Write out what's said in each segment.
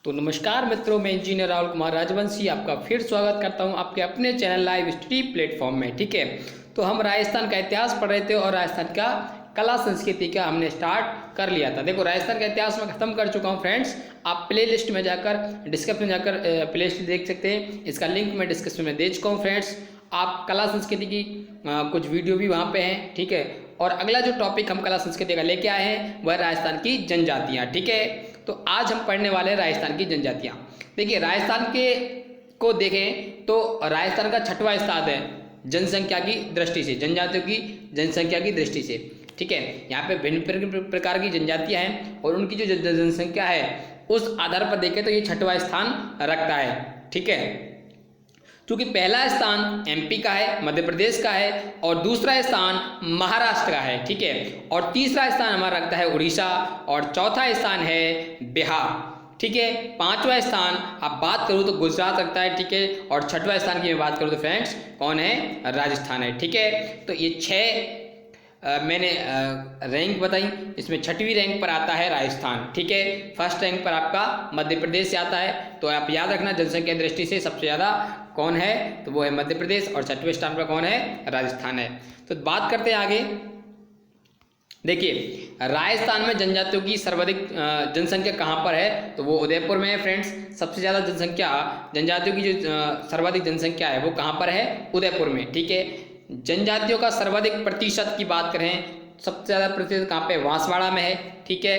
तो नमस्कार मित्रों, मैं इंजीनियर राहुल कुमार राजवंशी आपका फिर स्वागत करता हूं आपके अपने चैनल लाइव स्टडी प्लेटफॉर्म में। ठीक है, तो हम राजस्थान का इतिहास पढ़ रहे थे और राजस्थान का कला संस्कृति का हमने स्टार्ट कर लिया था। देखो, राजस्थान का इतिहास मैं खत्म कर चुका हूं फ्रेंड्स। आप प्ले लिस्ट में जाकर डिस्क्रिप्शन में जाकर प्ले लिस्ट देख सकते हैं। इसका लिंक मैं डिस्क्रिप्शन में दे चुका हूँ फ्रेंड्स। आप कला संस्कृति की कुछ वीडियो भी वहाँ पे हैं। ठीक है, और अगला जो टॉपिक हम कला संस्कृति का लेके आए हैं वह राजस्थान की जनजातियाँ। ठीक है, तो आज हम पढ़ने वाले हैं राजस्थान की जनजातियाँ। देखिए, राजस्थान के को देखें तो राजस्थान का 6वां स्थान है जनसंख्या की दृष्टि से, जनजातियों की जनसंख्या की दृष्टि से। ठीक है, यहाँ पे भिन्न प्रकार की जनजातियाँ हैं और उनकी जो जनसंख्या है उस आधार पर देखें तो ये 6वां स्थान रखता है। ठीक है, क्योंकि पहला स्थान एमपी का है, मध्य प्रदेश का है, और दूसरा स्थान महाराष्ट्र का है। ठीक है, और तीसरा स्थान हमारा रखता है उड़ीसा, और चौथा स्थान है बिहार। ठीक है, 5वां स्थान आप बात करूँ तो गुजरात रखता है। ठीक है, और 6वां स्थान की मैं बात करूँ तो फ्रेंड्स कौन है? राजस्थान है। ठीक है, तो ये 6 मैंने रैंक बताई, इसमें 6वीं रैंक पर आता है राजस्थान। ठीक है, फर्स्ट रैंक पर आपका मध्य प्रदेश से आता है। तो आप याद रखना, जनसंख्या की दृष्टि से सबसे ज़्यादा कौन है तो वो है मध्य प्रदेश, और 6वें स्थान पर कौन है? राजस्थान है। तो बात करते हैं आगे। देखिए, राजस्थान में जनजातियों की सर्वाधिक जनसंख्या कहाँ पर है तो वो उदयपुर में है फ्रेंड्स। सबसे ज़्यादा जनसंख्या जनजातियों की जो सर्वाधिक जनसंख्या है वो कहाँ पर है? उदयपुर में। ठीक है, जनजातियों का सर्वाधिक प्रतिशत की बात करें, सबसे ज़्यादा प्रतिशत कहाँ पे? बांसवाड़ा में है। ठीक है,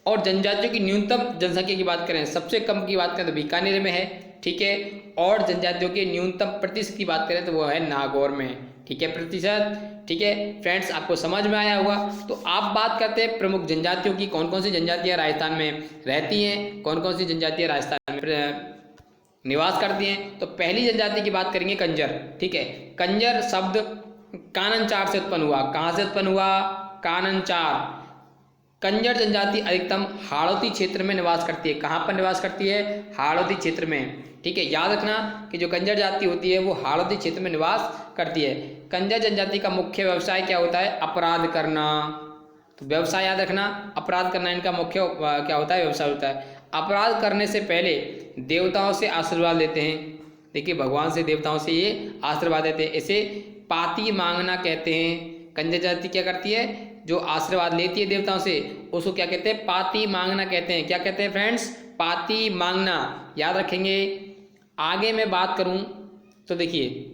और जनजातियों की न्यूनतम जनसंख्या की बात करें, सबसे कम की बात करें तो बीकानेर में है। ठीक है, और जनजातियों के न्यूनतम प्रतिशत की बात करें तो वो है नागौर में। ठीक है, प्रतिशत। ठीक है फ्रेंड्स, आपको समझ में आया होगा। तो आप बात करते हैं प्रमुख जनजातियों की, कौन कौन सी जनजातियाँ राजस्थान में रहती हैं, कौन कौन सी जनजातियाँ राजस्थान में निवास करती हैं। तो पहली जनजाति की बात करेंगे कंजर। ठीक है, कंजर शब्द काननचार से उत्पन्न हुआ। कहाँ से उत्पन्न हुआ? काननचार। कंजर जनजाति अधिकतम हाड़ौती क्षेत्र में निवास करती है। कहाँ पर निवास करती है? हाड़ौती क्षेत्र में। ठीक है, याद रखना कि जो कंजर जाति होती है वो हाड़ौती क्षेत्र में निवास करती है। कंजर जनजाति का मुख्य व्यवसाय क्या होता है? अपराध करना। तो व्यवसाय याद रखना, अपराध करना इनका मुख्य क्या होता है? व्यवसाय होता है। अपराध करने से पहले देवताओं से आशीर्वाद लेते हैं। देखिए, भगवान से देवताओं से ये आशीर्वाद देते हैं, इसे पाती मांगना कहते हैं। कंजर जाति क्या करती है? जो आशीर्वाद लेती है देवताओं से उसको क्या कहते हैं? पाती मांगना कहते हैं। क्या कहते हैं फ्रेंड्स? पाती मांगना। याद रखेंगे। आगे मैं बात करूं तो देखिए,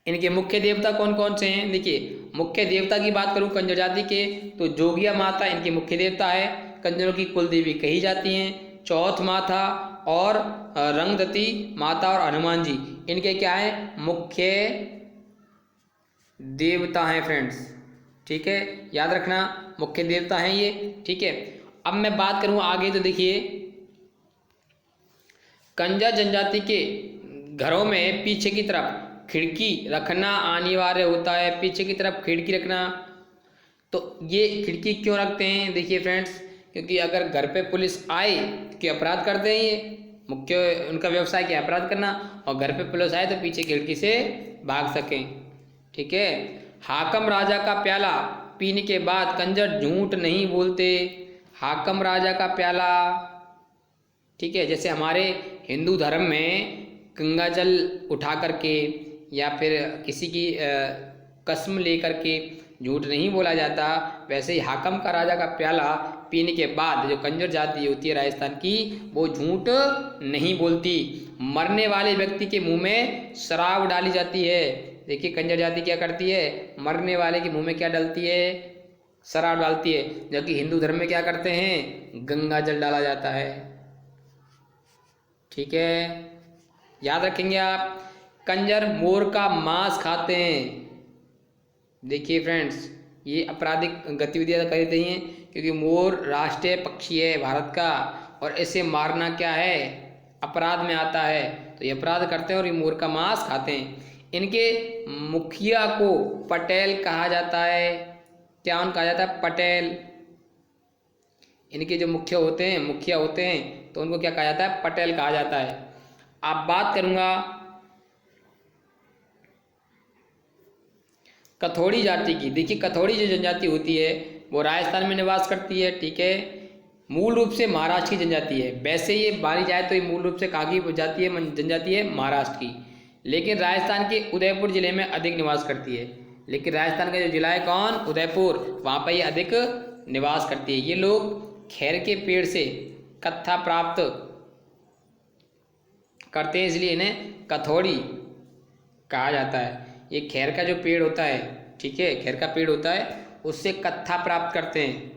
इनके मुख्य देवता कौन कौन से हैं। देखिए, मुख्य देवता की बात करूं कंजर जाति के तो जोगिया माता इनके मुख्य देवता है, कंजरों की कुल देवी कही जाती हैं। चौथ माता और रंगदती माता और हनुमान जी इनके क्या है? मुख्य देवता हैं फ्रेंड्स। ठीक है, याद रखना, मुख्य देवता हैं ये। ठीक है, अब मैं बात करूं आगे तो देखिए, कंजर जनजाति के घरों में पीछे की तरफ खिड़की रखना अनिवार्य होता है। पीछे की तरफ खिड़की रखना, तो ये खिड़की क्यों रखते हैं? देखिए फ्रेंड्स, क्योंकि अगर घर पे पुलिस आए कि अपराध करते हैं, ये मुख्य उनका व्यवसाय क्या? अपराध करना, और घर पे पुलिस आए तो पीछे खिड़की से भाग सकें। ठीक है, हाकम राजा का प्याला पीने के बाद कंजर झूठ नहीं बोलते। हाकम राजा का प्याला, ठीक है, जैसे हमारे हिंदू धर्म में गंगा जल उठा करके या फिर किसी की कसम लेकर के झूठ नहीं बोला जाता, वैसे ही हाकम का राजा का प्याला पीने के बाद जो कंजर जाति होती है राजस्थान की वो झूठ नहीं बोलती। मरने वाले व्यक्ति के मुंह में शराब डाली जाती है। देखिए, कंजर जाति क्या करती है? मरने वाले के मुंह में क्या डालती है? शराब डालती है। जबकि हिंदू धर्म में क्या करते हैं? गंगा जल डाला जाता है। ठीक है, याद रखेंगे आप। कंजर मोर का मांस खाते हैं। देखिए फ्रेंड्स, ये आपराधिक गतिविधियां करते हैं क्योंकि मोर राष्ट्रीय पक्षी है भारत का, और इसे मारना क्या है? अपराध में आता है। तो ये अपराध करते हैं और ये मोर का मांस खाते हैं। इनके मुखिया को पटेल कहा जाता है। क्या उनको कहा जाता है? पटेल। इनके जो मुखिया होते हैं तो उनको क्या कहा जाता है? पटेल कहा जाता है। आप बात करूंगा कथोड़ी जाति की। देखिए, कथोड़ी जो जनजाति होती है वो राजस्थान में निवास करती है, ठीक है। मूल रूप से महाराष्ट्र की जनजाति है। वैसे ये मानी जाए तो ये मूल रूप से कहाँ की जाती है, जनजाति है महाराष्ट्र की, लेकिन राजस्थान के उदयपुर जिले में अधिक निवास करती है। लेकिन राजस्थान का जो जिला है कौन, उदयपुर, वहाँ पर ये अधिक निवास करती है। ये लोग खैर के पेड़ से कत्था प्राप्त करते हैं, इसलिए इन्हें कथौड़ी कहा जाता है। ये खैर का जो पेड़ होता है, ठीक है, खैर का पेड़ होता है, उससे कत्था प्राप्त करते हैं।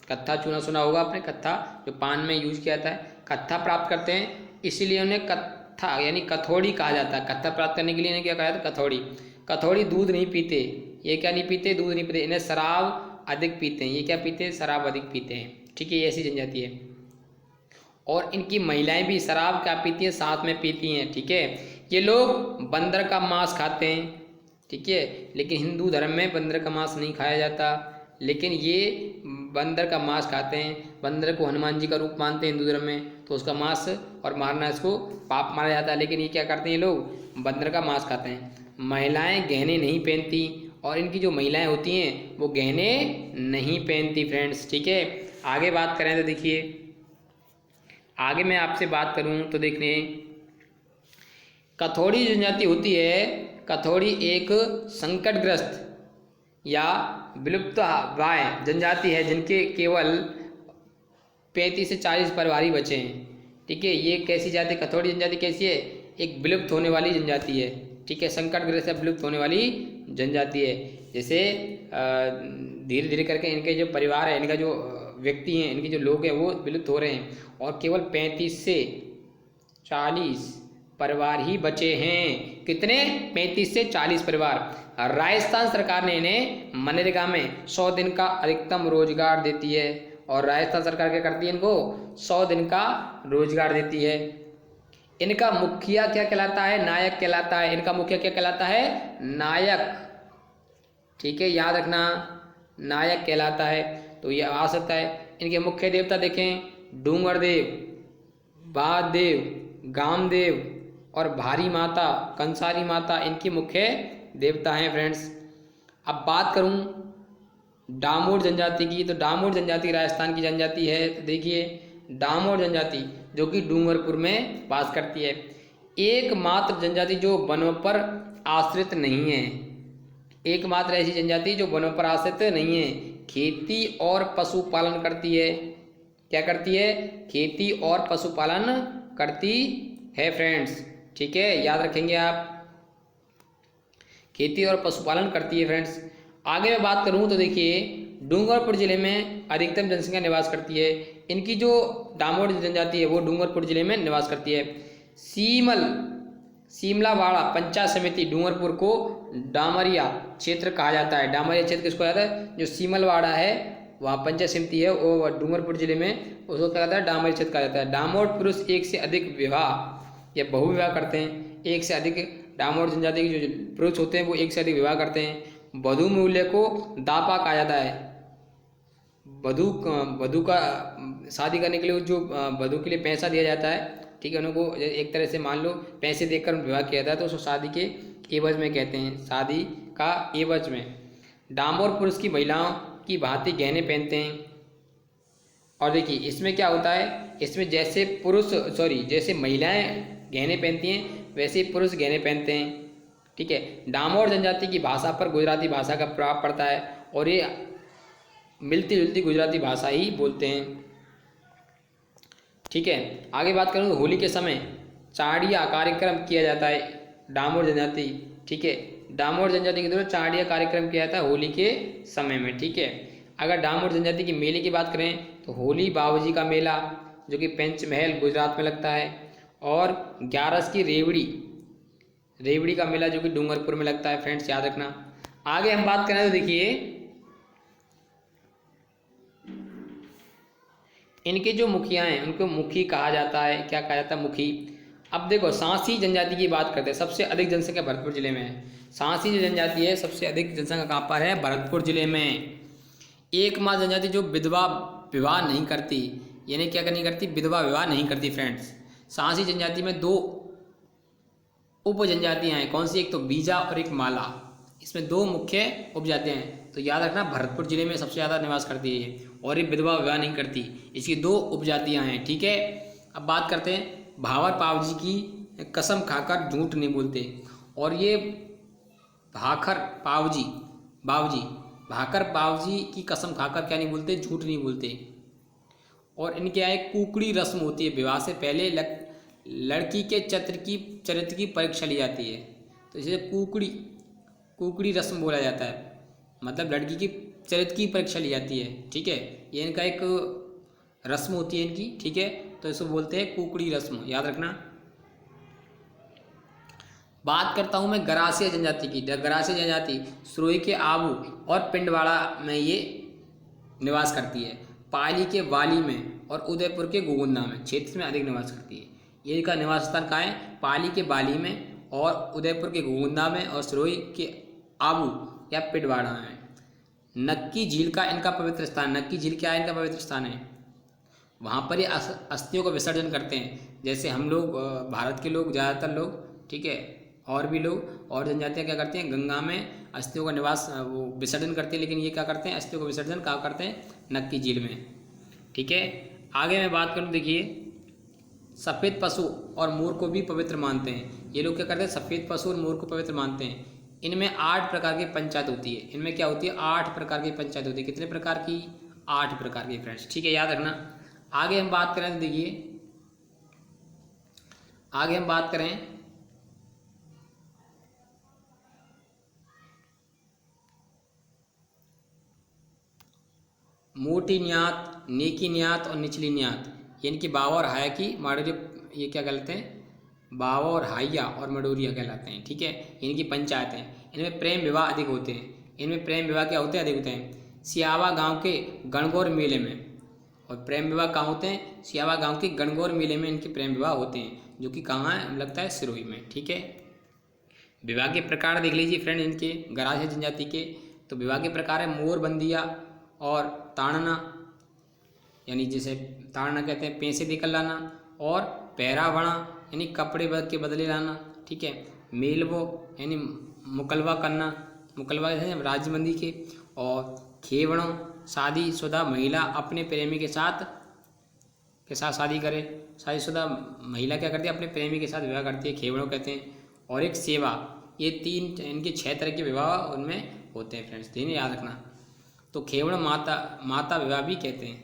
कत्था चूना सुना होगा आपने, कत्था जो पान में यूज किया जाता है, कत्था प्राप्त करते हैं, इसीलिए उन्हें कत्था यानी कथौड़ी कहा जाता है। कत्था प्राप्त करने के लिए इन्हें क्या कहा जाता है, कथौड़ी। कथौड़ी दूध नहीं पीते, ये क्या नहीं पीते, दूध नहीं पीते, इन्हें शराब अधिक पीते हैं। ये क्या पीते हैं, शराब अधिक पीते हैं, ठीक है, ये ऐसी जनजाति है। और इनकी महिलाएं भी शराब क्या पीती हैं, साथ में पीती हैं, ठीक है। ये लोग बंदर का मांस खाते हैं, ठीक है, लेकिन हिंदू धर्म में बंदर का मांस नहीं खाया जाता, लेकिन ये बंदर का मांस खाते हैं। बंदर को हनुमान जी का रूप मानते हैं हिंदू धर्म में, तो उसका मांस और मारना इसको पाप माना जाता है, लेकिन ये क्या करते हैं, ये लोग बंदर का मांस खाते हैं। महिलाएं गहने नहीं पहनती, और इनकी जो महिलाएं होती हैं वो गहने नहीं पहनती फ्रेंड्स, ठीक है। आगे बात करें तो देखिए, आगे मैं आपसे बात करूं तो देखिए, कथौड़ी जनजाति होती है, कथौड़ी एक संकटग्रस्त या विलुप्तप्राय जनजाति है, जिनके केवल 35 से 40 परिवार ही बचे हैं, ठीक है। ये कैसी जाति, कथौड़ी जनजाति कैसी है, एक विलुप्त होने वाली जनजाति है, ठीक है, संकटग्रस्त से विलुप्त होने वाली जनजाति है। जैसे धीरे धीरे करके इनके जो परिवार है, इनका जो व्यक्ति हैं, इनके जो लोग हैं वो विलुप्त हो रहे हैं, और केवल 35 से 40 परिवार ही बचे हैं। कितने, 35 से 40 परिवार। राजस्थान सरकार ने इन्हें मनरेगा में 100 दिन का अधिकतम रोजगार देती है, और राजस्थान सरकार क्या करती है, इनको 100 दिन का रोजगार देती है। इनका मुखिया क्या कहलाता है, नायक कहलाता है। इनका मुखिया क्या कहलाता है, नायक, ठीक है, याद रखना, नायक कहलाता है। तो ये आ सकता है। इनके मुख्य देवता देखें, डूंगरदेव, बाददेव, गामदेव और भारी माता, कंसारी माता इनकी मुख्य देवता हैं फ्रेंड्स। अब बात करूं डामोर जनजाति की, तो डामोर जनजाति राजस्थान की जनजाति है। तो देखिए, डामोर जनजाति जो कि डूंगरपुर में वास करती है, एकमात्र जनजाति जो वनों पर आश्रित नहीं है, एकमात्र ऐसी जनजाति जो वनों पर आश्रित नहीं है, खेती और पशुपालन करती है। क्या करती है, खेती और पशुपालन करती है फ्रेंड्स, ठीक है, याद रखेंगे आप, खेती और पशुपालन करती है फ्रेंड्स। आगे मैं बात करूं तो देखिए, डूंगरपुर जिले में अधिकतम जनसंख्या निवास करती है। इनकी जो डामोर जनजाति है वो डूंगरपुर जिले में निवास करती है। सीमलावाड़ा पंचायत समिति डूंगरपुर को डामरिया क्षेत्र कहा जाता है। डामरिया क्षेत्र किसको कहा जाता है, जो सीमलवाड़ा है वहाँ पंचायत समिति है वो डूंगरपुर जिले में, उसको क्या कहता है, डामरिया क्षेत्र कहा जाता है। डामोर पुरुष एक से अधिक विवाह या बहुविवाह करते हैं। एक से अधिक डामोर जनजाति के जो पुरुष होते हैं वो एक से अधिक विवाह करते हैं। वधु मूल्य को दापा कहा जाता है। वधु का शादी करने के लिए जो वधु के लिए पैसा दिया जाता है, ठीक है, उनको एक तरह से मान लो पैसे देकर विवाह किया जाता है, तो उसको शादी के एवज में कहते हैं, शादी का एवज में। डामोर पुरुष की महिलाओं की भांति गहने पहनते हैं। और देखिए इसमें क्या होता है, इसमें जैसे महिलाएं गहने पहनती हैं वैसे ही पुरुष गहने पहनते हैं, ठीक है। डामोर जनजाति की भाषा पर गुजराती भाषा का प्रभाव पड़ता है, और ये मिलती जुलती गुजराती भाषा ही बोलते हैं, ठीक है। आगे बात करूँ तो होली के समय चाड़िया कार्यक्रम किया जाता है डामोर जनजाति, ठीक है, डामोर जनजाति के द्वारा चाड़िया कार्यक्रम किया जाता है होली के समय में, ठीक है। अगर डामोर जनजाति के मेले की बात करें तो होली बाबूजी का मेला जो कि पंचमहल गुजरात में लगता है, और ग्यारस की रेवड़ी का मेला जो कि डूंगरपुर में लगता है फ्रेंड्स, याद रखना। आगे हम बात करें तो देखिए इनके जो मुखिया हैं उनको मुखी कहा जाता है। क्या कहा जाता है, मुखी। अब देखो सांसी जनजाति की बात करते हैं, सबसे अधिक जनसंख्या भरतपुर जिले में है। सांसी जो जनजाति है सबसे अधिक जनसंख्या कहाँ पर है, भरतपुर जिले में। एकमात्र जनजाति जो विवाह नहीं करती, यानी क्या नहीं करती, विधवा विवाह नहीं करती फ्रेंड्स। सांसी जनजाति में 2 उप जनजातियाँ हैं, कौन सी, एक तो बीजा और एक माला। इसमें 2 मुख्य उपजातियाँ हैं, तो याद रखना भरतपुर जिले में सबसे ज़्यादा निवास करती है ये, और ये विधवा विवाह नहीं करती। इसकी 2 उपजातियाँ हैं, ठीक है। अब बात करते हैं भावर पावजी की कसम खाकर झूठ नहीं बोलते। और ये भाखर पावजी भाकर पावजी की कसम खाकर क्या नहीं बोलते, झूठ नहीं बोलते। और इनके यहाँ एक कुकड़ी रस्म होती है, विवाह से पहले लड़की के चरित्र की परीक्षा ली जाती है। तो इसे कुकड़ी रस्म बोला जाता है, मतलब लड़की की चरित्र की परीक्षा ली जाती है, ठीक है। ये इनका एक रस्म होती है इनकी, ठीक है। तो इसको बोलते हैं कुकड़ी रस्म, याद रखना। बात करता हूँ मैं गरासिया जनजाति की। गरासिया जनजाति सिरोही के आबू और पिंडवाड़ा में ये निवास करती है। पाली के वाली में और उदयपुर के गोगुंदा में क्षेत्र में अधिक निवास करती है। ये इनका निवास स्थान कहाँ है, पाली के बाली में और उदयपुर के गोगुंदा में और सिरोही के आबू या पिंडवाड़ा में। नक्की झील का इनका पवित्र स्थान, नक्की झील क्या है, इनका पवित्र स्थान है। वहाँ पर ये अस्थियों का विसर्जन करते हैं। जैसे हम लोग भारत के लोग ज़्यादातर लोग, ठीक है, और भी लोग और जनजातियाँ क्या करते हैं, गंगा में अस्थियों का निवास वो विसर्जन करते हैं। लेकिन ये क्या करते हैं, अस्थियों का विसर्जन कहाँ करते हैं, नक्की झील में, ठीक है। आगे मैं बात करूँ, देखिए सफ़ेद पशु और मोर को भी पवित्र मानते हैं। ये लोग क्या करते हैं, सफ़ेद पशु और मोर को पवित्र मानते हैं। इनमें 8 प्रकार की पंचायत होती है। इनमें क्या होती है, 8 प्रकार की पंचायत होती है। कितने प्रकार की, 8 प्रकार की फ्रेंड्स, ठीक है, याद रखना। आगे हम बात करें तो देखिए, आगे हम बात करें मोटी न्यात, नेकी न्यात और निचली न्यात। ये इनकी बावा और हाया की माडोरी, ये क्या कहलाते हैं, बावा और हाइया और मडोरिया कहलाते हैं, ठीक है। इनकी पंचायत हैं। इनमें प्रेम विवाह अधिक होते हैं। इनमें प्रेम विवाह क्या होते हैं, अधिक होते हैं सियावा गांव के गणगौर मेले में। और प्रेम विवाह कहाँ होते हैं, सियावा गांव के गणगौर मेले में इनके प्रेम विवाह होते हैं, जो कि कहाँ है, लगता है सिरोही में, ठीक है। विवाह के प्रकार देख लीजिए फ्रेंड इनके गरासिया जनजाति के। तो विवाह के प्रकार है मोर बंदिया और ताड़ना, यानी जैसे ताड़ना कहते हैं पैसे देकर लाना, और पहरावड़ा यानी कपड़े के बदले लाना, ठीक है। मेलवो यानी मुकलवा करना, मुकलवा है राजबंदी के। और खेवड़ों शादीशुदा महिला अपने प्रेमी के साथ शादी करे। शादीशुदा महिला क्या करती है, अपने प्रेमी के साथ विवाह करती है, खेवड़ों कहते हैं। और एक सेवा, ये 3 इनके 6 तरह के विवाह उनमें होते हैं फ्रेंड्स, तीन याद रखना। तो खेवड़ माता विवाह भी कहते हैं।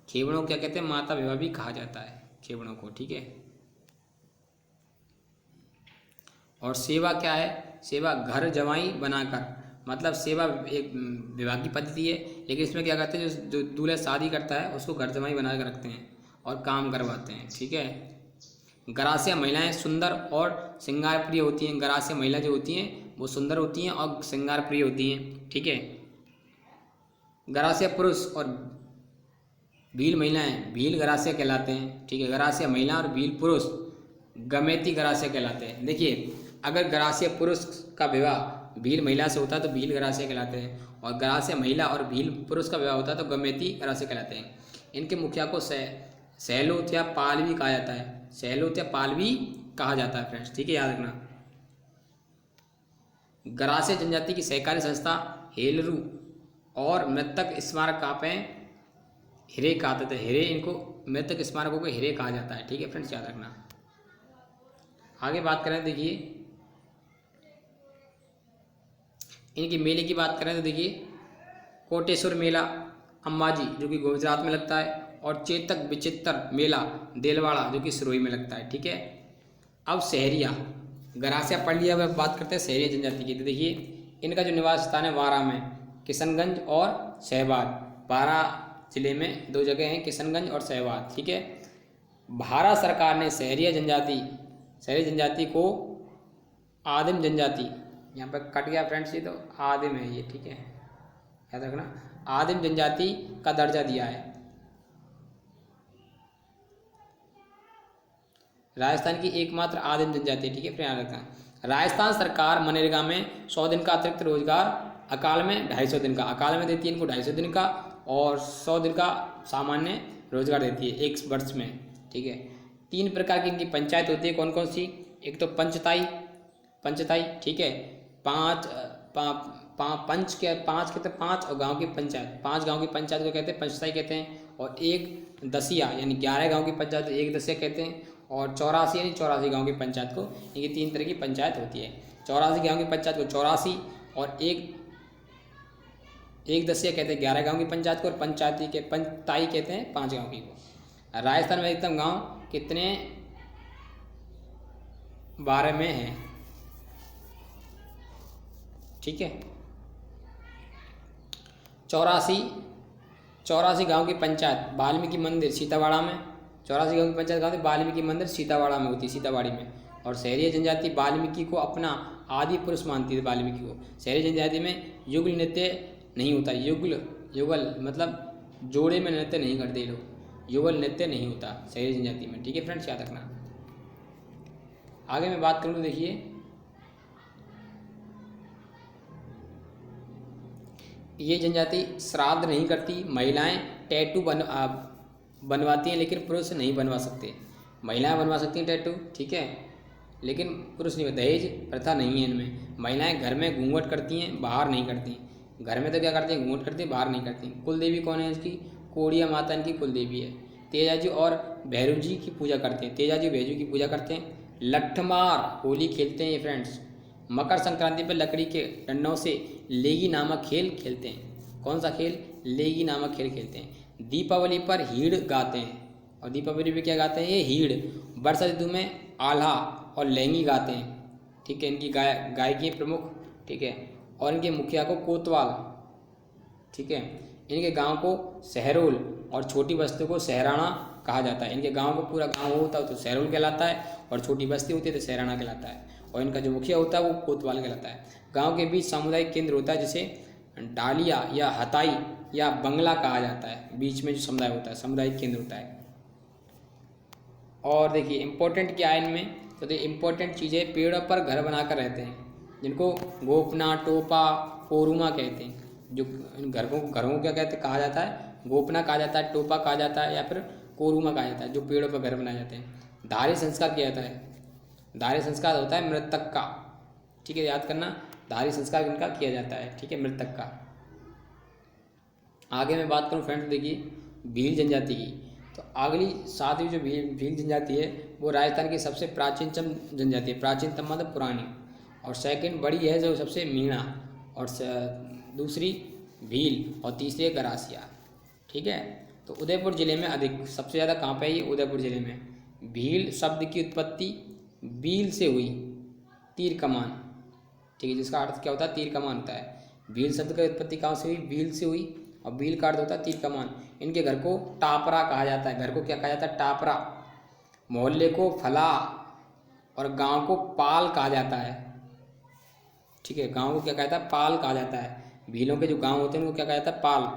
खेवड़ों क्या कहते हैं, माता विवाह भी कहा जाता है खेवड़ों को, ठीक है। और सेवा क्या है, सेवा घर जवाई बनाकर, मतलब सेवा एक विवाह की पद्धति है, लेकिन इसमें क्या करते हैं, जो दूल्हा शादी करता है उसको घर जवाई बना कर रखते हैं और काम करवाते हैं, ठीक है। गरासिया महिलाएं सुंदर और श्रृंगार प्रिय होती हैं। गरासिया महिला जो होती हैं वो सुंदर होती हैं और श्रृंगार प्रिय होती हैं, ठीक है। गरासिया पुरुष और भील महिलाएं भील गरासिया कहलाते हैं, ठीक है। गरासिया महिला और भील पुरुष गमेती गरासिया कहलाते हैं। देखिए, अगर गरासिया पुरुष का विवाह भील महिला से होता है तो भील गरासिया कहलाते हैं, और गरासिया महिला और भील पुरुष का विवाह होता है तो गमेती गरासिया कहलाते हैं। इनके मुखिया को सहलोत या पालवी कहा जाता है। सहलोत या पालवी कहा जाता है फ्रेंड्स, ठीक है, याद रखना। गरासिया जनजाति की सहकारी संस्था हेलरू और मृतक स्मारक कहाँ पे हिरे कहते थे। हिरे, इनको मृतक स्मारकों को हिरे कहा जाता है, ठीक है फ्रेंड्स, याद रखना। आगे बात करें, देखिए इनकी मेले की बात करें तो देखिए कोटेश्वर मेला अंबाजी जो कि गुजरात में लगता है, और चेतक विचित्र मेला देलवाड़ा जो कि सिरोही में लगता है, ठीक है। अब शहरिया गरासिया पढ़ लिया, अब बात करते हैं शहरिया जनजाति की। तो देखिए इनका जो निवास स्थान है वारा में, किशनगंज और शहबाद। बारा जिले में 2 जगह हैं, किशनगंज और शहबाद, ठीक है। भारत सरकार ने शहरिया जनजाति को आदिम जनजाति, यहाँ पर कट गया फ्रेंड्स, ये तो आदिम है ये, ठीक है, याद रखना, आदिम जनजाति का दर्जा दिया है। राजस्थान की एकमात्र आदिम जनजाति, ठीक है, याद रखना। राजस्थान सरकार मनरेगा में 100 दिन का अतिरिक्त रोजगार, अकाल में 250 दिन का, अकाल में देती है इनको 250 दिन का, और 100 दिन का सामान्य रोजगार देती है 1 वर्ष में, ठीक है। 3 प्रकार की इनकी पंचायत होती है, कौन कौन सी, एक तो पंचताई, ठीक है, पंच के पाँच कहते हैं पाँच, और गांव की पंचायत, 5 गांव की पंचायत को कहते हैं पंचताई कहते हैं। और 1 दसिया यानी 11 गांव की पंचायत 1 दसिया कहते हैं। और 84 यानी 84 गांव की पंचायत को, ये 3 तरह की पंचायत होती है। 84 गांव की पंचायत को 84, और एक दसिया कहते हैं 11 गांव की पंचायत को, और पंचताई कहते हैं 5 गांव की को। राजस्थान में अधिकतम गांव कितने 12 में हैं, ठीक है। 84 गांव की पंचायत वाल्मीकि मंदिर सीतावाड़ा में, 84 गांव की पंचायत गाँव वाल्मीकि मंदिर सीतावाड़ा में होती है, सीतावाड़ी में। और शहरी जनजाति वाल्मीकि को अपना आदि पुरुष मानती है। वाल्मीकि को शहरी जनजाति में युगल नृत्य नहीं होता। युगल मतलब जोड़े में नृत्य नहीं करते ये लोग, युगल नृत्य नहीं होता शहरी जनजाति में, ठीक है फ्रेंड्स, याद रखना। आगे मैं बात करूँ तो देखिए, ये जनजाति श्राद्ध नहीं करती। महिलाएं टैटू बनवाती हैं, लेकिन पुरुष नहीं बनवा सकते। महिलाएं बनवा सकती हैं टैटू, ठीक है, लेकिन पुरुष नहीं। दहेज प्रथा नहीं है इनमें। महिलाएं घर में घूंघट करती हैं, बाहर नहीं करती। घर में तो क्या करती हैं, घूंघट करती हैं, बाहर नहीं करती। कुल देवी कौन है इसकी, कोड़िया माता इनकी कुल देवी है। तेजाजी और भैरव जी की पूजा करते हैं, तेजाजी भैरव जी की पूजा करते हैं। लठमार होली खेलते हैं ये फ्रेंड्स। मकर संक्रांति पर लकड़ी के डंडों से लेगी नामक खेल खेलते हैं। कौन सा खेल, लेगी नामक खेल खेलते हैं। दीपावली पर हीड़ गाते हैं, और दीपावली पे क्या गाते हैं ये हीड़। वर्षा ऋतु में आल्हा और लहंगी गाते हैं, ठीक है। इनकी गायकी प्रमुख, ठीक है। और इनके मुखिया को कोतवाल, ठीक है। इनके गांव को सहरोल और छोटी बस्ती को सहराना कहा जाता है। इनके गांव को पूरा गांव होता है तो सहरोल कहलाता है, और छोटी बस्ती होती है तो सहराना कहलाता है। और इनका जो मुखिया होता है वो कोतवाल कहलाता है। गांव के बीच सामुदायिक केंद्र होता है, जिसे डालिया या हताई या बंगला कहा जाता है। बीच में जो समुदाय होता है, सामुदायिक केंद्र होता है। और देखिए इंपॉर्टेंट क्या है इनमें, तो देखिए इंपॉर्टेंट चीज़ें, पेड़ों पर घर बनाकर रहते हैं, जिनको गोपना, टोपा, कोरुमा कहते हैं। जो घरों को क्या कहते कहा जाता है, गोपना कहा जाता है, टोपा कहा जाता है, या फिर कोरुमा कहा जाता है, जो पेड़ों पर घर बनाए जाते हैं। धारी संस्कार किया जाता है। धारी संस्कार होता है मृतक का, ठीक है, याद करना। धारी संस्कार इनका किया जाता है, ठीक है, मृतक का। आगे मैं बात करूँ फ्रेंड्स, देखिए भील जनजाति की। तो अगली 7वीं जो भील जनजाति है वो राजस्थान की सबसे प्राचीनतम जनजाति है। प्राचीनतम मतलब पुरानी। और सेकंड बड़ी है जो सबसे मीणा, और दूसरी भील, और तीसरी है गरासिया, ठीक है। तो उदयपुर ज़िले में अधिक, सबसे ज़्यादा कहाँ पे है ये, उदयपुर ज़िले में। भील शब्द की उत्पत्ति बील से हुई, तीर कमान, ठीक है, जिसका अर्थ क्या होता है, तीर कमान होता है। भील शब्द की उत्पत्ति कहाँ से हुई, बील से हुई, और बील का अर्थ होता है तीर कमान। इनके घर को टापरा कहा जाता है। घर को क्या कहा जाता है, टापरा। मोहल्ले को फला, और गांव को पाल कहा जाता है, ठीक है। गांव को क्या कहता है, पाल कहा जाता है। भीलों के जो गांव होते हैं उनको क्या कहा जाता है, पाल,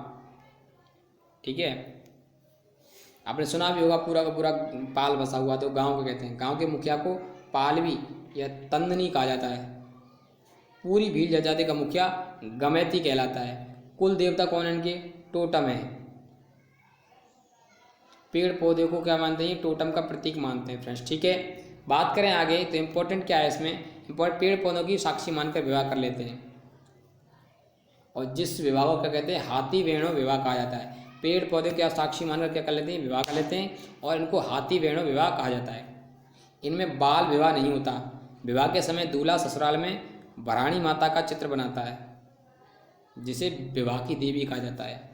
ठीक है। आपने सुना भी होगा पूरा का पूरा पाल बसा हुआ, तो गांव को कहते हैं। गांव के मुखिया को पालवी या तंदनी कहा जाता है। पूरी भील जनजाति का मुखिया गमैती कहलाता है। कुल देवता कौन है इनके, टोटम है। पेड़ पौधे को क्या मानते हैं, टोटम का प्रतीक मानते हैं फ्रेंड्स, ठीक है। बात करें आगे तो इम्पोर्टेंट क्या है इसमें, इम्पोर्टेंट पेड़ पौधों की साक्षी मानकर विवाह कर लेते हैं। और जिस विवाह को क्या कहते हैं, हाथी वेणु विवाह कहा जाता है। पेड़ पौधे क्या साक्षी मानकर क्या कर लेते हैं, विवाह कर लेते हैं, और इनको हाथी वेणु विवाह कहा जाता है। इनमें बाल विवाह नहीं होता। विवाह के समय दूल्हा ससुराल में भराणी माता का चित्र बनाता है, जिसे विवाह की देवी कहा जाता है।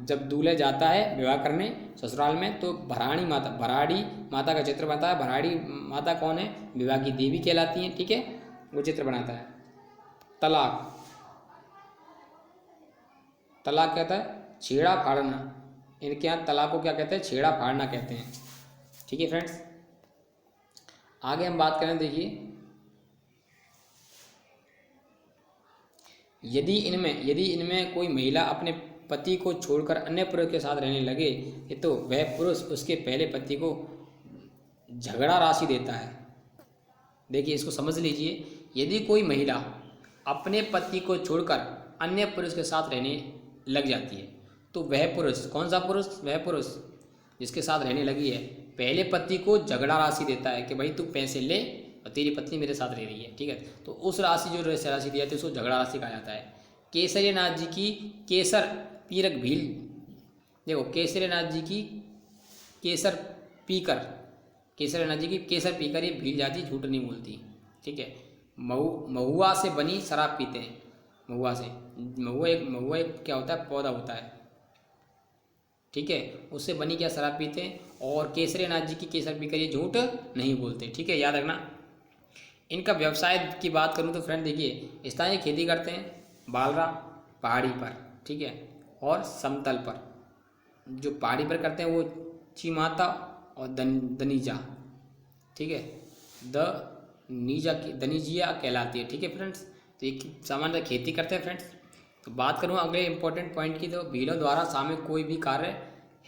जब दूल्हे जाता है विवाह करने ससुराल में तो भराड़ी माता का चित्र बनता है। भराड़ी माता कौन है, विवाह की देवी कहलाती हैं, ठीक है, वो चित्र बनाता है। तलाक कहता है छेड़ा फाड़ना। इनके यहाँ तलाक को क्या कहते हैं, छेड़ा फाड़ना कहते हैं, ठीक है फ्रेंड्स। आगे हम बात करें, देखिए यदि इनमें कोई महिला अपने पति को छोड़कर अन्य पुरुष के साथ रहने लगे तो वह पुरुष उसके पहले पति को झगड़ा राशि देता है। देखिए इसको समझ लीजिए, यदि कोई महिला अपने पति को छोड़कर अन्य पुरुष के साथ रहने लग जाती है तो वह पुरुष, कौन सा पुरुष, वह पुरुष जिसके साथ रहने लगी है, पहले पति को झगड़ा राशि देता है कि भाई तू पैसे ले और तेरी पत्नी मेरे साथ रह रही है, ठीक है। तो उस राशि जो राशि दी जाती है उसको झगड़ा राशि कहा जाता है। केसरीनाथ जी की केसर पीरक भील, देखो केसरीनाथ जी की केसर पीकर, केसरीनाथ जी की केसर पीकर ये भील जाति झूठ नहीं बोलती। ठीक है। महुआ से बनी शराब पीते हैं, महुआ से, महुआ एक क्या होता है, पौधा होता है। ठीक है, उससे बनी क्या शराब पीते हैं, और केसरीनाथ जी की केसर पीकर ये झूठ नहीं बोलते। ठीक है, याद रखना। इनका व्यवसाय की बात करूं तो फ्रेंड देखिए, स्थानीय खेती करते हैं बालरा पहाड़ी पर, ठीक है, और समतल पर। जो पहाड़ी पर करते हैं वो चीमाता और दनीजा, ठीक है, दनीजिया कहलाती है। ठीक है फ्रेंड्स, तो एक सामान्य खेती करते हैं फ्रेंड्स। तो बात करूँ अगले इंपॉर्टेंट पॉइंट की, तो भीलों द्वारा सामूहिक कोई भी कार्य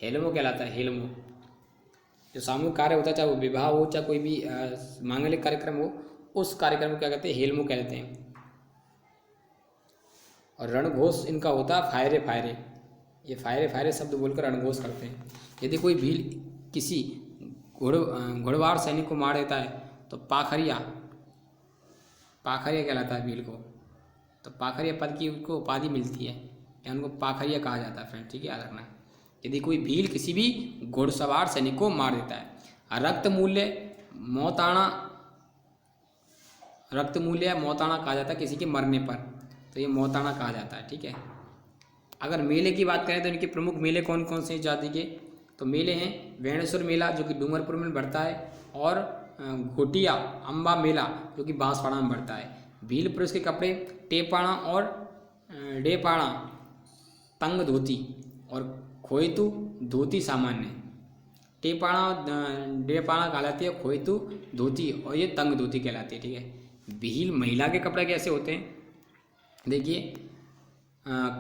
हेलमो कहलाता है। हेलमो जो सामूहिक कार्य होता है, चाहे वो विवाह हो, चाहे कोई भी मांगलिक कार्यक्रम हो, उस कार्यक्रम को क्या कहते हैं, हेलमो कहते हैं। और रणघोष इनका होता है फायरे फायरे, ये फायरे फायरे शब्द बोलकर रणघोष करते हैं। यदि कोई भील किसी घुड़वार सैनिक को मार देता है तो पाखरिया कहलाता है भील को। तो पाखरिया पद की उनको उपाधि मिलती है, या उनको पाखरिया कहा जाता है फ्रेंड। ठीक है, याद रखना। यदि कोई भील किसी भी घुड़सवार सैनिक को मार देता है। रक्त मूल्य मौताना कहा जाता है किसी के मरने पर, तो ये मौताना कहा जाता है। ठीक है। अगर मेले की बात करें तो इनके प्रमुख मेले कौन कौन से जाति के, तो मेले हैं वेणेश्वर मेला जो कि डूंगरपुर में बढ़ता है, और घोटिया अम्बा मेला जो कि बांसवाड़ा में बढ़ता है। भील पुरुष के कपड़े टेपाणा और डेपाणा तंग धोती, और खोयतु धोती सामान्य। डेपाणा कहलाती है खोयतु धोती, और ये तंग धोती कहलाती है। ठीक है। भील महिला के कपड़े कैसे होते हैं, देखिए,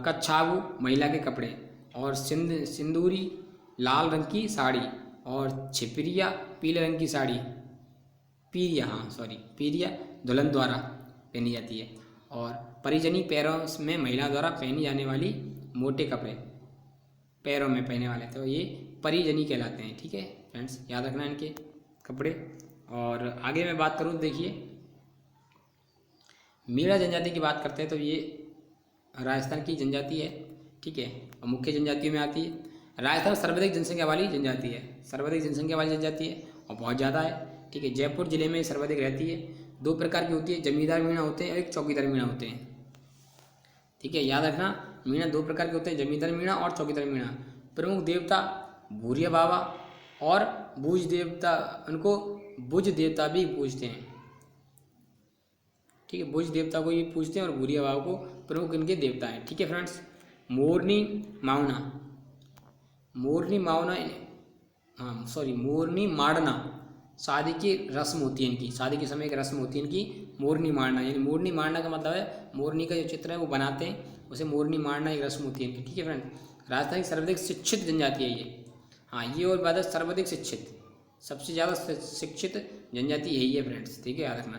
कच्छावू महिला के कपड़े, और सिंदूरी लाल रंग की साड़ी, और छिपरिया पीले रंग की साड़ी, पीरिया दुल्हन द्वारा पहनी जाती है। और परिजनी पैरों में महिला द्वारा पहनी जाने वाली मोटे कपड़े पैरों में पहने वाले, तो ये परिजनी कहलाते हैं। ठीक है फ्रेंड्स, याद रखना इनके कपड़े। और आगे मैं बात करूँ, देखिए मीणा जनजाति की बात करते हैं, तो ये राजस्थान की जनजाति है। ठीक है, और मुख्य जनजातियों में आती है। राजस्थान सर्वाधिक जनसंख्या वाली जनजाति है, सर्वाधिक जनसंख्या वाली जनजाति है, और बहुत ज़्यादा है। ठीक है, जयपुर जिले में सर्वाधिक रहती है। 2 प्रकार की होती है, जमींदार मीणा होते हैं और एक चौकीदार मीणा होते हैं। ठीक है, याद रखना, मीणा 2 प्रकार के होते हैं, जमींदार मीणा और चौकीदार मीणा। प्रमुख देवता भूरिया बाबा और भुज देवता, उनको भुज देवता भी पूजते हैं। ठीक है, भुज देवता को भी पूजते हैं और भूरिया बाबा को प्रमुख इनके देवता हैं। ठीक है फ्रेंड्स, मोरनी मारना शादी की रस्म होती है इनकी, शादी के समय एक रस्म होती है इनकी, मोरनी मारना। यानी मोरनी मारना का मतलब है मोरनी का जो चित्र है वो बनाते हैं, उसे मोरनी मारना एक रस्म होती है इनकी। ठीक है फ्रेंड, राजस्थान की सर्वाधिक शिक्षित जनजाति है ये। हाँ, ये और बात है सर्वाधिक शिक्षित, सबसे ज़्यादा शिक्षित जनजाति यही है फ्रेंड्स। ठीक है, याद रखना।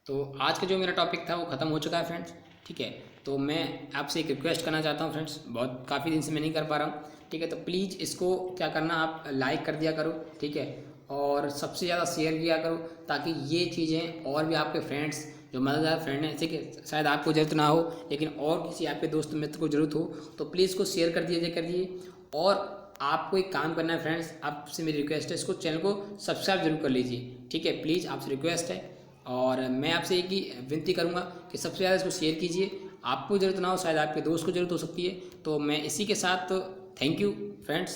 तो आज का जो मेरा टॉपिक था वो ख़त्म हो चुका है फ्रेंड्स। ठीक है, तो मैं आपसे एक रिक्वेस्ट करना चाहता हूँ फ्रेंड्स, बहुत काफ़ी दिन से मैं नहीं कर पा रहा हूँ। ठीक है, तो प्लीज़ इसको क्या करना, आप लाइक कर दिया करो। ठीक है, और सबसे ज़्यादा शेयर किया करो, ताकि ये चीज़ें और भी आपके फ्रेंड्स जो मददगार फ्रेंड हैं, ठीक है, शायद आपको ज़रूरत ना हो लेकिन और किसी आपके दोस्त मित्र को ज़रूरत हो, तो प्लीज़ इसको शेयर कर दीजिए। और आपको एक काम करना है फ्रेंड्स, आपसे मेरी रिक्वेस्ट है, इसको चैनल को सब्सक्राइब जरूर कर लीजिए। ठीक है, प्लीज़ आपसे रिक्वेस्ट है। और मैं आपसे एक ही विनती करूंगा कि सबसे ज़्यादा इसको शेयर कीजिए। आपको ज़रूरत ना हो, शायद आपके दोस्त को ज़रूरत हो सकती है। तो मैं इसी के साथ थैंक यू फ्रेंड्स।